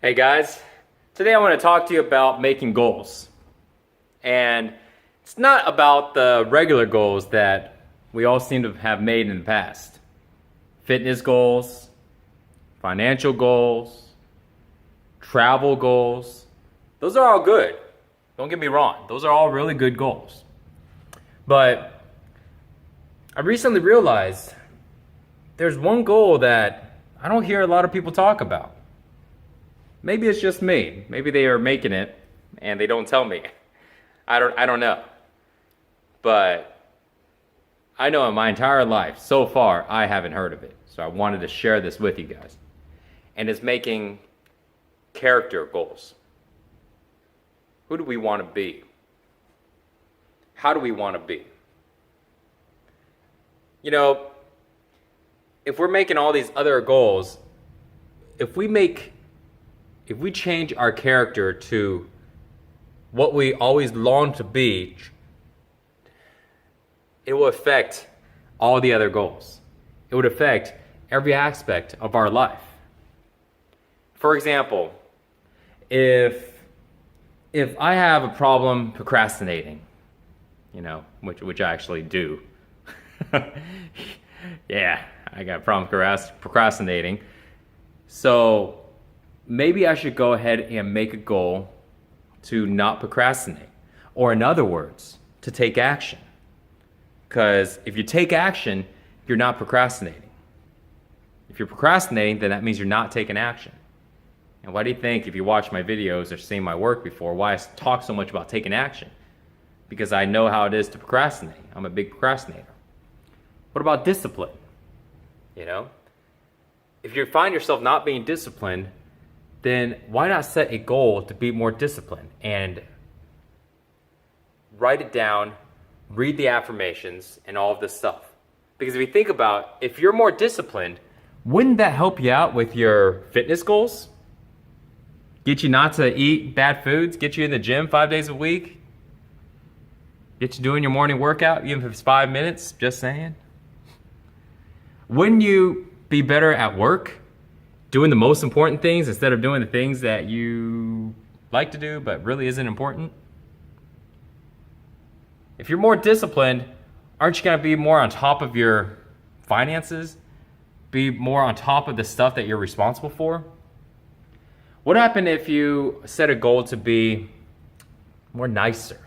Hey guys, today I want to talk to you about making goals. And it's not about the regular goals that we all seem to have made in the past. Fitness goals, financial goals, travel goals. Those are all good. Don't get me wrong. Those are all really good goals. But I recently realized there's one goal that I don't hear a lot of people talk about. Maybe it's just me. Maybe they are making it and they don't tell me. I don't know. But I know in my entire life, so far, I haven't heard of it. So I wanted to share this with you guys. And it's making character goals. Who do we want to be? How do we want to be? You know, if we're making all these other goals, if we change our character to what we always long to be, it will affect all the other goals. It would affect every aspect of our life. For example, if I have a problem procrastinating, which I actually do. Yeah, I got a problem procrastinating. So maybe I should go ahead and make a goal to not procrastinate. Or in other words, to take action. Because if you take action, you're not procrastinating. If you're procrastinating, then that means you're not taking action. And why do you think, if you watch my videos or seen my work before, why I talk so much about taking action? Because I know how it is to procrastinate. I'm a big procrastinator. What about discipline? If you find yourself not being disciplined, then why not set a goal to be more disciplined and write it down, read the affirmations and all of this stuff. Because if you think about, if you're more disciplined, wouldn't that help you out with your fitness goals? Get you not to eat bad foods, get you in the gym 5 days a week, get you doing your morning workout, even if it's 5 minutes, just saying. Wouldn't you be better at work, doing the most important things instead of doing the things that you like to do but really isn't important? If you're more disciplined, aren't you going to be more on top of your finances? Be more on top of the stuff that you're responsible for? What happened if you set a goal to be more nicer,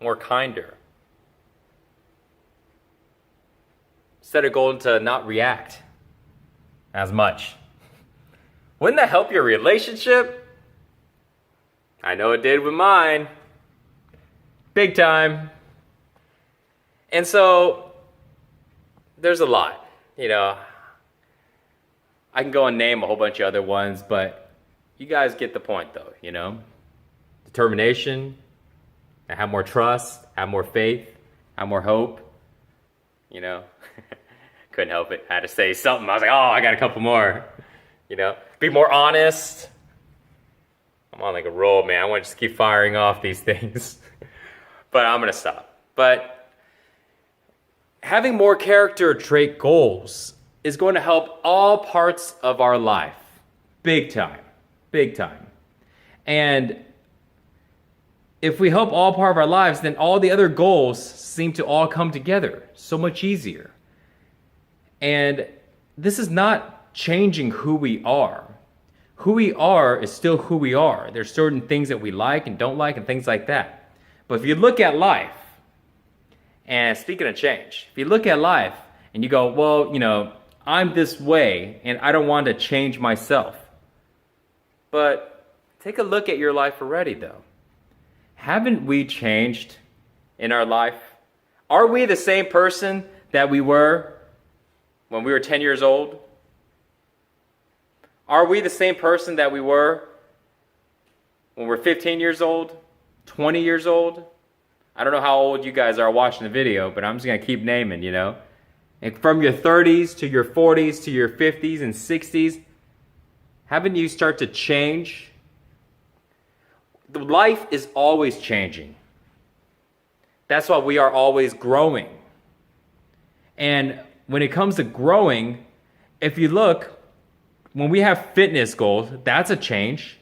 more kinder? Set a goal to not react as much. Wouldn't that help your relationship? I know it did with mine. Big time. And so there's a lot, I can go and name a whole bunch of other ones, but you guys get the point though, Determination, have more trust, have more faith, have more hope, Couldn't help it. I had to say something. I was like, I got a couple more. Be more honest. I'm on like a roll, man. I want to just keep firing off these things. But I'm going to stop. But having more character trait goals is going to help all parts of our life. Big time. Big time. And if we help all part of our lives, then all the other goals seem to all come together so much easier. And this is not changing who we are. Who we are is still who we are. There's certain things that we like and don't like and things like that. But if you look at life, and speaking of change, if you look at life and you go, well, I'm this way and I don't want to change myself. But take a look at your life already though. Haven't we changed in our life? Are we the same person that we were when we were 10 years old? Are we the same person that we were when we're 15 years old, 20 years old? I don't know how old you guys are watching the video, but I'm just going to keep naming, And from your 30s to your 40s to your 50s and 60s, haven't you start to change? The life is always changing. That's why we are always growing. And when it comes to growing, if you look, When we have fitness goals, that's a change.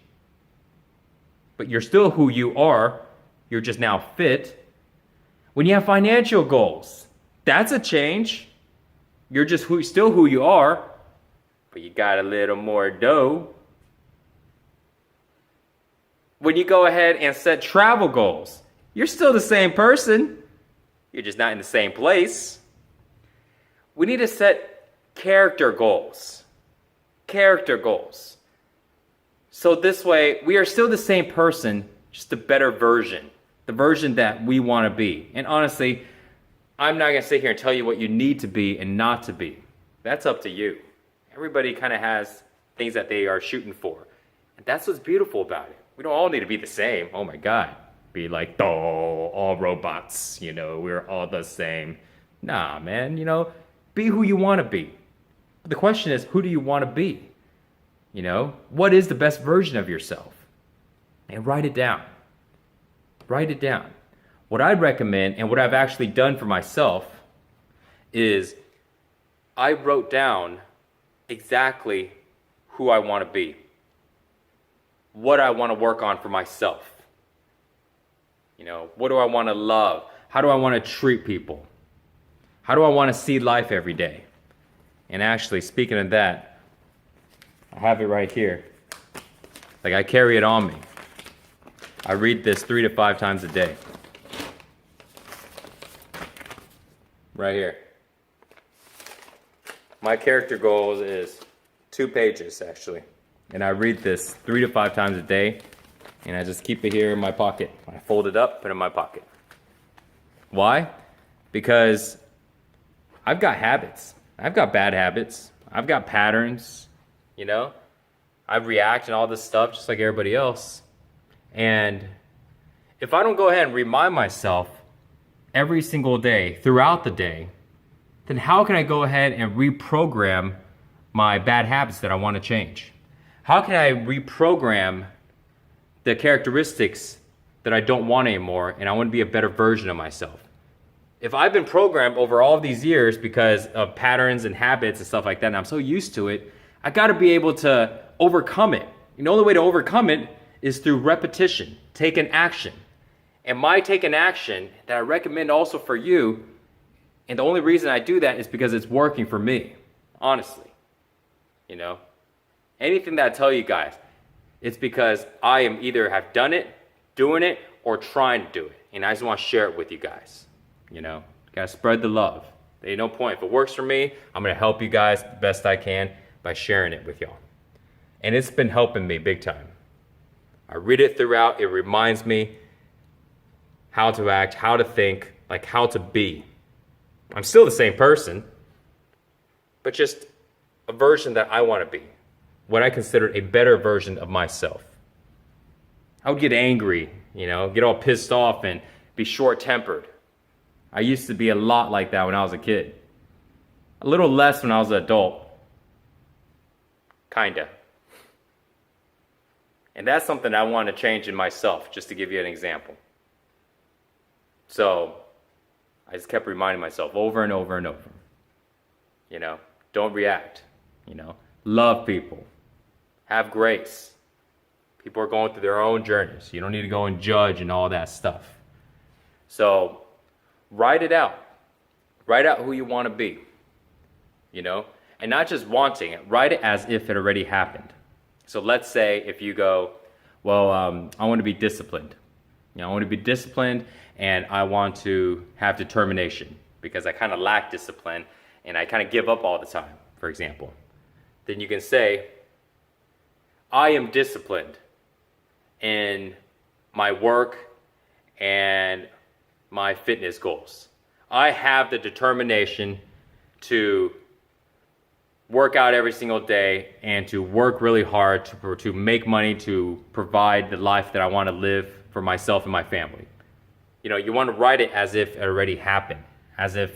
But you're still who you are. You're just now fit. When you have financial goals, that's a change. You're just still who you are, but you got a little more dough. When you go ahead and set travel goals, you're still the same person. You're just not in the same place. We need to set character goals. Character goals. So this way, we are still the same person, just a better version. The version that we want to be. And honestly, I'm not going to sit here and tell you what you need to be and not to be. That's up to you. Everybody kind of has things that they are shooting for. And that's what's beautiful about it. We don't all need to be the same. Oh my God. Be like, oh, all robots, we're all the same. Nah, man, be who you want to be. But the question is, who do you want to be? What is the best version of yourself? And write it down. Write it down. What I'd recommend, and what I've actually done for myself, is I wrote down exactly who I want to be. What I want to work on for myself. What do I want to love? How do I want to treat people? How do I want to see life every day? And actually, speaking of that, I have it right here. Like, I carry it on me. I read this 3 to 5 times a day. Right here. My character goals is 2 pages, actually. And I read this 3 to 5 times a day. And I just keep it here in my pocket. I fold it up, put it in my pocket. Why? Because I've got habits. I've got bad habits. I've got patterns, I react and all this stuff just like everybody else. And if I don't go ahead and remind myself every single day, throughout the day, then how can I go ahead and reprogram my bad habits that I want to change? How can I reprogram the characteristics that I don't want anymore and I want to be a better version of myself? If I've been programmed over all of these years because of patterns and habits and stuff like that, and I'm so used to it, I got to be able to overcome it. And the only way to overcome it is through repetition, taking action. And my taking action that I recommend also for you, and the only reason I do that is because it's working for me, honestly. Anything that I tell you guys, it's because I am either have done it, doing it, or trying to do it. And I just want to share it with you guys. Gotta spread the love. There ain't no point. If it works for me, I'm gonna help you guys the best I can by sharing it with y'all. And it's been helping me big time. I read it throughout. It reminds me how to act, how to think, like how to be. I'm still the same person, but just a version that I want to be. What I consider a better version of myself. I would get angry, get all pissed off and be short-tempered. I used to be a lot like that when I was a kid. A little less when I was an adult. Kinda. And that's something I want to change in myself, just to give you an example. So, I just kept reminding myself over and over and over. Don't react. Love people. Have grace. People are going through their own journeys. You don't need to go and judge and all that stuff. So, write it out. Write out who you want to be. And not just wanting it. Write it as if it already happened. So let's say if you go, well, I want to be disciplined. I want to be disciplined and I want to have determination because I kind of lack discipline and I kind of give up all the time, for example. Then you can say, I am disciplined in my work and my fitness goals. I have the determination to work out every single day and to work really hard to make money to provide the life that I want to live for myself and my family. You want to write it as if it already happened, as if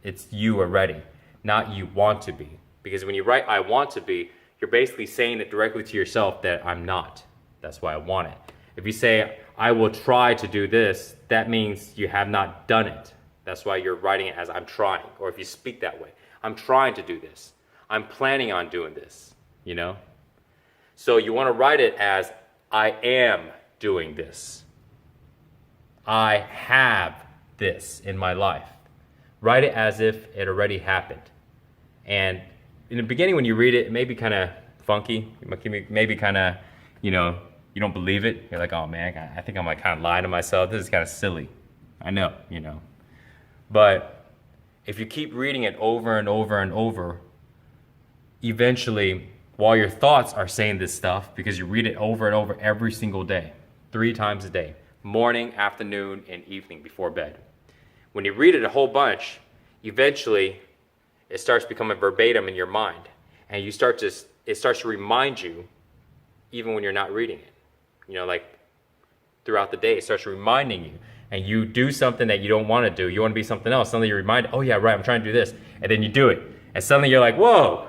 it's you already, not you want to be. Because when you write I want to be, you're basically saying it directly to yourself that I'm not. That's why I want it. If you say I will try to do this, that means you have not done it. That's why you're writing it as I'm trying. Or if you speak that way, I'm trying to do this. I'm planning on doing this. you know? So you want to write it as, I am doing this. I have this in my life. Write it as if it already happened. And in the beginning, when you read it, it may be kind of funky. Maybe kind of, you know, you don't believe it. You're like, oh man, I think I'm like kind of lying to myself. This is kind of silly. I know, you know. But if you keep reading it over and over and over, eventually, while your thoughts are saying this stuff, because you read it over and over every single day, 3 times a day, morning, afternoon, and evening before bed. When you read it a whole bunch, eventually it starts becoming verbatim in your mind. And it starts to remind you, even when you're not reading it. You know, like throughout the day, it starts reminding you. And you do something that you don't want to do. You want to be something else. Suddenly you're reminded, oh yeah, right, I'm trying to do this. And then you do it. And suddenly you're like, whoa,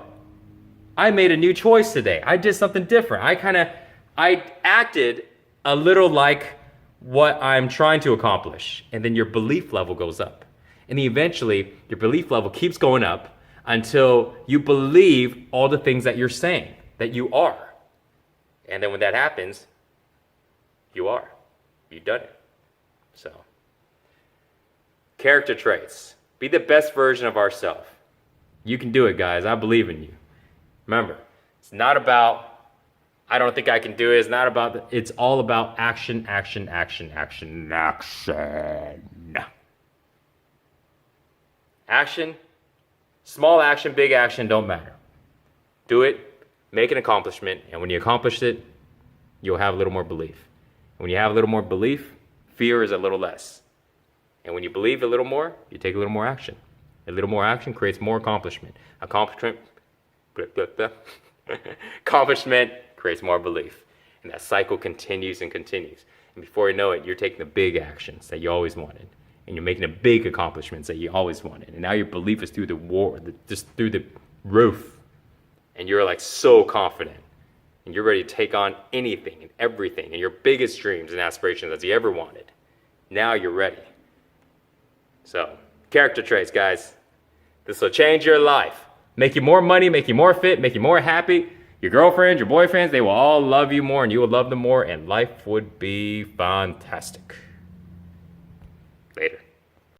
I made a new choice today. I did something different. I acted a little like what I'm trying to accomplish. And then your belief level goes up. And then eventually your belief level keeps going up until you believe all the things that you're saying, that you are. And then when that happens, you are. You've done it. So, character traits. Be the best version of ourselves. You can do it, guys. I believe in you. Remember, it's not about, I don't think I can do it. It's not about, it's all about action, action, action, action, action. Action, small action, big action, don't matter. Do it, make an accomplishment, and when you accomplish it, you'll have a little more belief. And when you have a little more belief, fear is a little less. And when you believe a little more, you take a little more action. A little more action creates more accomplishment. Accomplishment creates more belief. And that cycle continues and continues. And before you know it, you're taking the big actions that you always wanted. And you're making the big accomplishments that you always wanted. And now your belief is through just through the roof. And you're like so confident. And you're ready to take on anything and everything and your biggest dreams and aspirations that you ever wanted. Now you're ready. So, character traits, guys. This will change your life. Make you more money, make you more fit, make you more happy. Your girlfriends, your boyfriends, they will all love you more and you will love them more and life would be fantastic. Later.